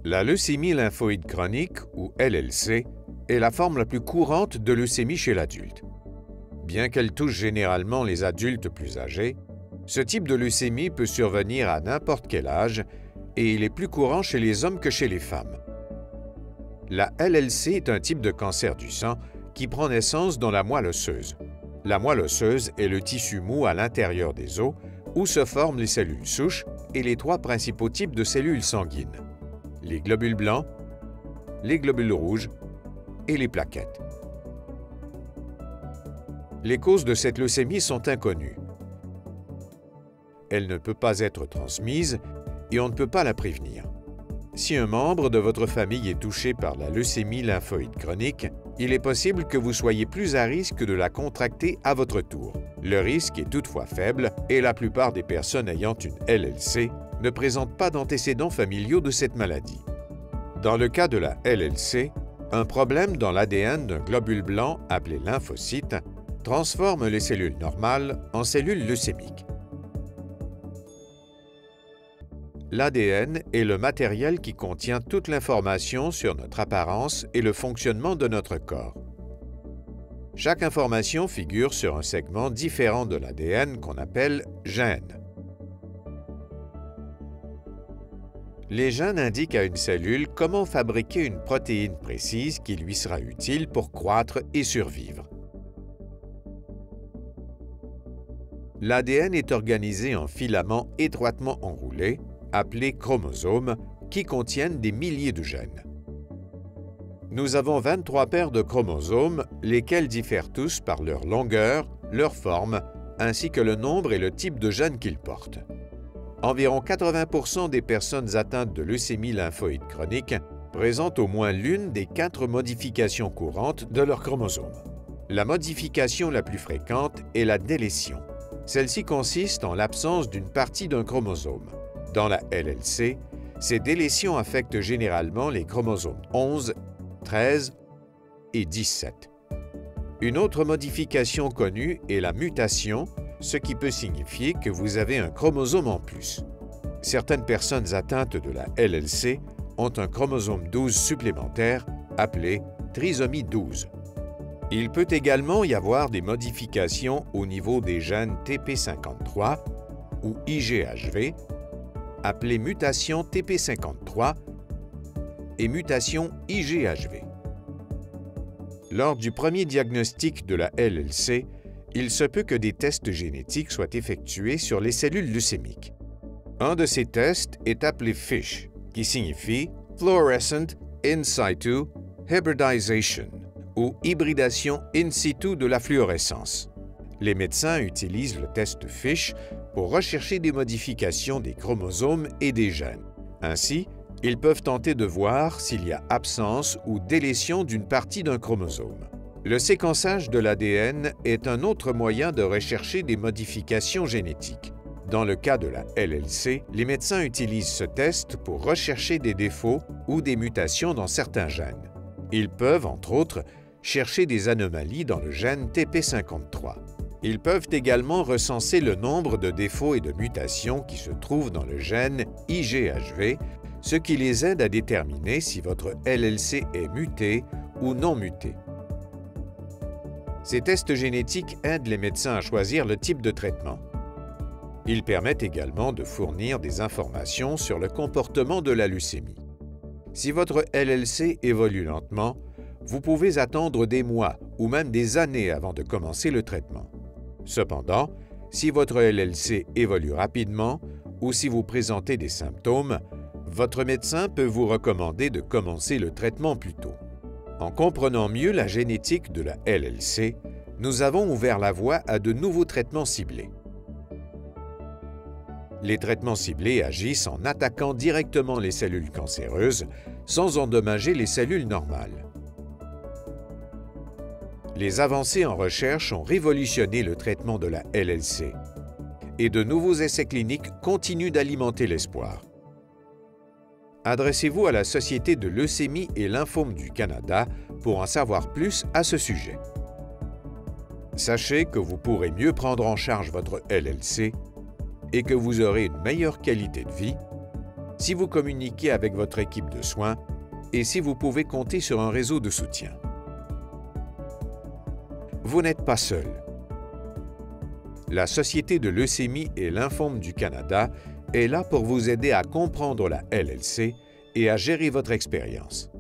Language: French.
La leucémie lymphoïde chronique, ou LLC, est la forme la plus courante de leucémie chez l'adulte. Bien qu'elle touche généralement les adultes plus âgés, ce type de leucémie peut survenir à n'importe quel âge et il est plus courant chez les hommes que chez les femmes. La LLC est un type de cancer du sang qui prend naissance dans la moelle osseuse. La moelle osseuse est le tissu mou à l'intérieur des os où se forment les cellules souches et les trois principaux types de cellules sanguines: les globules blancs, les globules rouges et les plaquettes. Les causes de cette leucémie sont inconnues. Elle ne peut pas être transmise et on ne peut pas la prévenir. Si un membre de votre famille est touché par la leucémie lymphoïde chronique, il est possible que vous soyez plus à risque de la contracter à votre tour. Le risque est toutefois faible et la plupart des personnes ayant une LLC ne présentent pas d'antécédents familiaux de cette maladie. Dans le cas de la LLC, un problème dans l'ADN d'un globule blanc appelé lymphocyte transforme les cellules normales en cellules leucémiques. L'ADN est le matériel qui contient toute l'information sur notre apparence et le fonctionnement de notre corps. Chaque information figure sur un segment différent de l'ADN qu'on appelle gène. Les gènes indiquent à une cellule comment fabriquer une protéine précise qui lui sera utile pour croître et survivre. L'ADN est organisé en filaments étroitement enroulés, appelés chromosomes, qui contiennent des milliers de gènes. Nous avons 23 paires de chromosomes, lesquels diffèrent tous par leur longueur, leur forme, ainsi que le nombre et le type de gènes qu'ils portent. Environ 80% des personnes atteintes de leucémie lymphoïde chronique présentent au moins l'une des 4 modifications courantes de leurs chromosomes. La modification la plus fréquente est la délétion. Celle-ci consiste en l'absence d'une partie d'un chromosome. Dans la LLC, ces délétions affectent généralement les chromosomes 11, 13 et 17. Une autre modification connue est la mutation, ce qui peut signifier que vous avez un chromosome en plus. Certaines personnes atteintes de la LLC ont un chromosome 12 supplémentaire, appelé trisomie 12. Il peut également y avoir des modifications au niveau des gènes TP53 ou IGHV, appelées mutation TP53 et mutation IGHV. Lors du premier diagnostic de la LLC, il se peut que des tests génétiques soient effectués sur les cellules leucémiques. Un de ces tests est appelé FISH, qui signifie Fluorescent In Situ Hybridization, ou hybridation in situ de la fluorescence. Les médecins utilisent le test FISH pour rechercher des modifications des chromosomes et des gènes. Ainsi, ils peuvent tenter de voir s'il y a absence ou délétion d'une partie d'un chromosome. Le séquençage de l'ADN est un autre moyen de rechercher des modifications génétiques. Dans le cas de la LLC, les médecins utilisent ce test pour rechercher des défauts ou des mutations dans certains gènes. Ils peuvent, entre autres, chercher des anomalies dans le gène TP53. Ils peuvent également recenser le nombre de défauts et de mutations qui se trouvent dans le gène IGHV, ce qui les aide à déterminer si votre LLC est muté ou non muté. Ces tests génétiques aident les médecins à choisir le type de traitement. Ils permettent également de fournir des informations sur le comportement de la leucémie. Si votre LLC évolue lentement, vous pouvez attendre des mois ou même des années avant de commencer le traitement. Cependant, si votre LLC évolue rapidement ou si vous présentez des symptômes, votre médecin peut vous recommander de commencer le traitement plus tôt. En comprenant mieux la génétique de la LLC, nous avons ouvert la voie à de nouveaux traitements ciblés. Les traitements ciblés agissent en attaquant directement les cellules cancéreuses sans endommager les cellules normales. Les avancées en recherche ont révolutionné le traitement de la LLC et de nouveaux essais cliniques continuent d'alimenter l'espoir. Adressez-vous à la Société de leucémie et lymphome du Canada pour en savoir plus à ce sujet. Sachez que vous pourrez mieux prendre en charge votre LLC et que vous aurez une meilleure qualité de vie si vous communiquez avec votre équipe de soins et si vous pouvez compter sur un réseau de soutien. Vous n'êtes pas seul. La Société de leucémie et lymphome du Canada est là pour vous aider à comprendre la LLC et à gérer votre expérience.